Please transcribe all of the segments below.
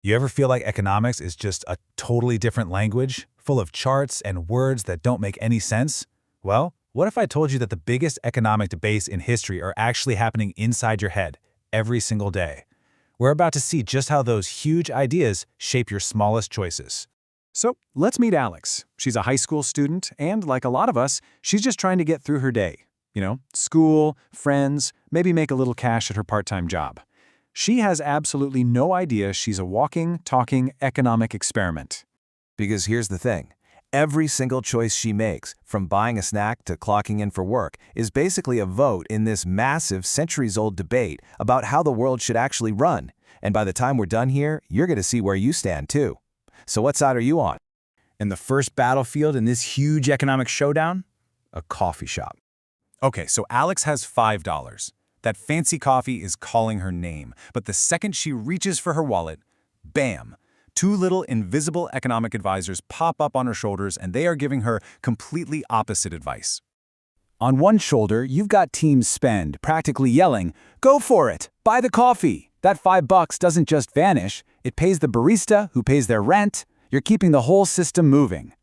You ever feel like economics is just a totally different language, full of charts and words that don't make any sense? Well, what if I told you that the biggest economic debates in history are actually happening inside your head, every single day? We're about to see just how those huge ideas shape your smallest choices. So let's meet Alex. She's a high school student, and like a lot of us, she's just trying to get through her day. School, friends, maybe make a little cash at her part-time job. She has absolutely no idea she's a walking, talking economic experiment. Because here's the thing. Every single choice she makes, from buying a snack to clocking in for work, is basically a vote in this massive, centuries-old debate about how the world should actually run. And by the time we're done here, you're going to see where you stand, too. So what side are you on? And the first battlefield in this huge economic showdown? A coffee shop. Okay, so Alex has $5. That fancy coffee is calling her name, but the second she reaches for her wallet, bam! Two little invisible economic advisors pop up on her shoulders, and they are giving her completely opposite advice. On one shoulder, you've got Team Spend practically yelling, "Go for it! Buy the coffee! That $5 doesn't just vanish, it pays the barista who pays their rent. You're keeping the whole system moving."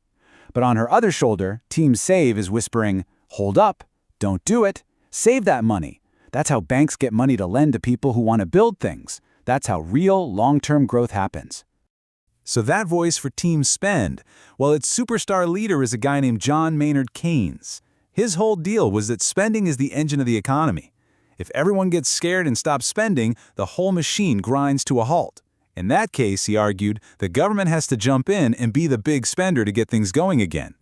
But on her other shoulder, Team Save is whispering, "Hold up! Don't do it! Save that money! That's how banks get money to lend to people who want to build things. That's how real, long-term growth happens." So that voice for Team Spend, well, its superstar leader is a guy named John Maynard Keynes. His whole deal was that spending is the engine of the economy. If everyone gets scared and stops spending, the whole machine grinds to a halt. In that case, he argued, the government has to jump in and be the big spender to get things going again.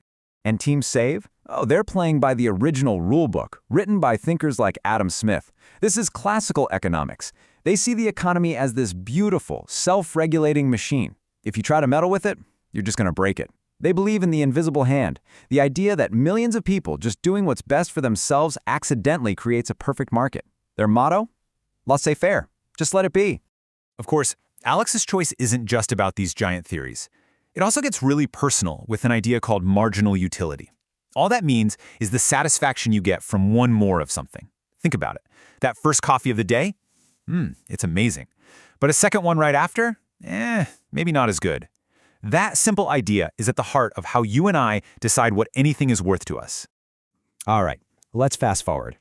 And Team Save? Oh, they're playing by the original rulebook, written by thinkers like Adam Smith. This is classical economics. They see the economy as this beautiful, self-regulating machine. If you try to meddle with it, you're just going to break it. They believe in the invisible hand, the idea that millions of people just doing what's best for themselves accidentally creates a perfect market. Their motto? Laissez-faire. Just let it be. Of course, Alex's choice isn't just about these giant theories. It also gets really personal with an idea called marginal utility. All that means is the satisfaction you get from one more of something. Think about it. That first coffee of the day? It's amazing. But a second one right after? Maybe not as good. That simple idea is at the heart of how you and I decide what anything is worth to us. All right, let's fast forward.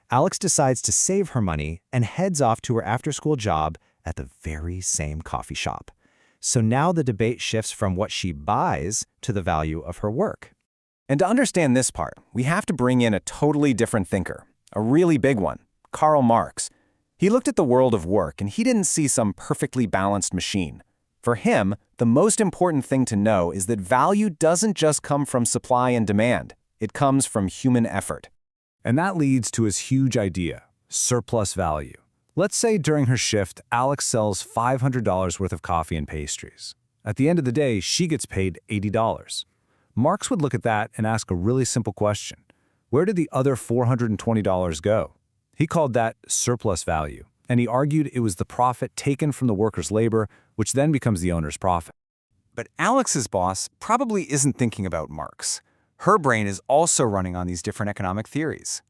Alex decides to save her money and heads off to her after-school job at the very same coffee shop. So now the debate shifts from what she buys to the value of her work. And to understand this part, we have to bring in a totally different thinker, a really big one, Karl Marx. He looked at the world of work and he didn't see some perfectly balanced machine. For him, the most important thing to know is that value doesn't just come from supply and demand. It comes from human effort. And that leads to his huge idea, surplus value. Let's say during her shift, Alex sells $500 worth of coffee and pastries. At the end of the day, she gets paid $80. Marx would look at that and ask a really simple question. Where did the other $420 go? He called that surplus value, and he argued it was the profit taken from the worker's labor, which then becomes the owner's profit. But Alex's boss probably isn't thinking about Marx. Her brain is also running on these different economic theories.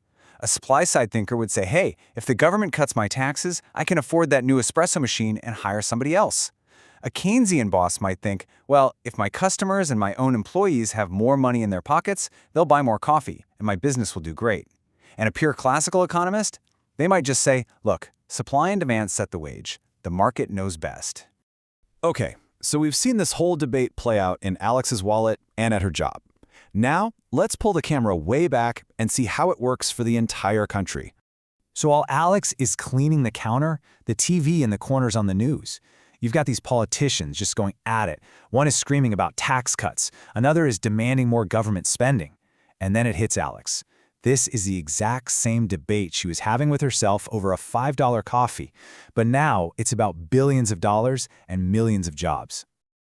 A supply-side thinker would say, hey, if the government cuts my taxes, I can afford that new espresso machine and hire somebody else. A Keynesian boss might think, well, if my customers and my own employees have more money in their pockets, they'll buy more coffee, and my business will do great. And a pure classical economist? They might just say, look, supply and demand set the wage. The market knows best. Okay, so we've seen this whole debate play out in Alex's wallet and at her job. Now, let's pull the camera way back and see how it works for the entire country. So while Alex is cleaning the counter, the TV in the corner's on the news. You've got these politicians just going at it. One is screaming about tax cuts. Another is demanding more government spending. And then it hits Alex. This is the exact same debate she was having with herself over a $5 coffee. But now it's about billions of dollars and millions of jobs.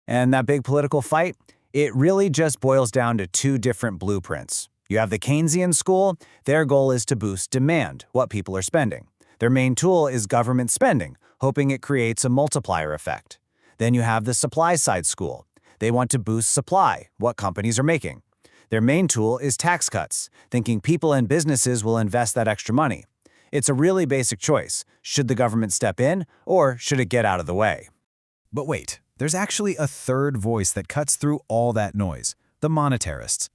And that big political fight? It really just boils down to two different blueprints. You have the Keynesian school. Their goal is to boost demand, what people are spending. Their main tool is government spending, hoping it creates a multiplier effect. Then you have the supply-side school. They want to boost supply, what companies are making. Their main tool is tax cuts, thinking people and businesses will invest that extra money. It's a really basic choice. Should the government step in, or should it get out of the way? But wait, there's actually a third voice that cuts through all that noise, the monetarists.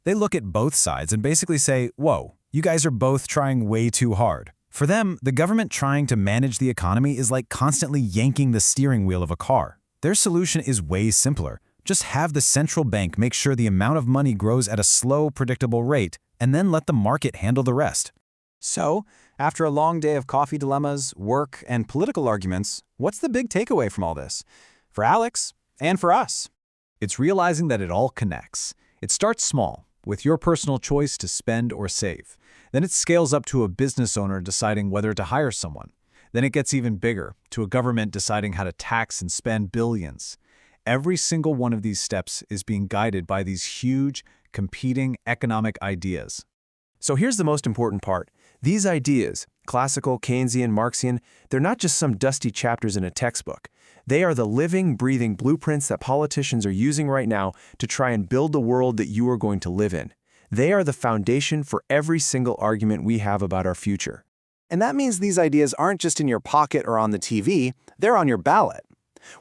They look at both sides and basically say, whoa, you guys are both trying way too hard. For them, the government trying to manage the economy is like constantly yanking the steering wheel of a car. Their solution is way simpler. Just have the central bank make sure the amount of money grows at a slow, predictable rate, and then let the market handle the rest. So, after a long day of coffee dilemmas, work, and political arguments, what's the big takeaway from all this? For Alex, and for us. It's realizing that it all connects. It starts small, with your personal choice to spend or save. Then it scales up to a business owner deciding whether to hire someone. Then it gets even bigger, to a government deciding how to tax and spend billions. Every single one of these steps is being guided by these huge, competing economic ideas. So here's the most important part. These ideas, classical, Keynesian, Marxian, they're not just some dusty chapters in a textbook. They are the living, breathing blueprints that politicians are using right now to try and build the world that you are going to live in. They are the foundation for every single argument we have about our future. And that means these ideas aren't just in your pocket or on the TV, they're on your ballot.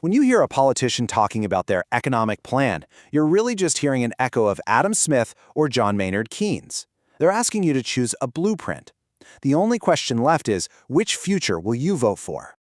When you hear a politician talking about their economic plan, you're really just hearing an echo of Adam Smith or John Maynard Keynes. They're asking you to choose a blueprint. The only question left is, which future will you vote for?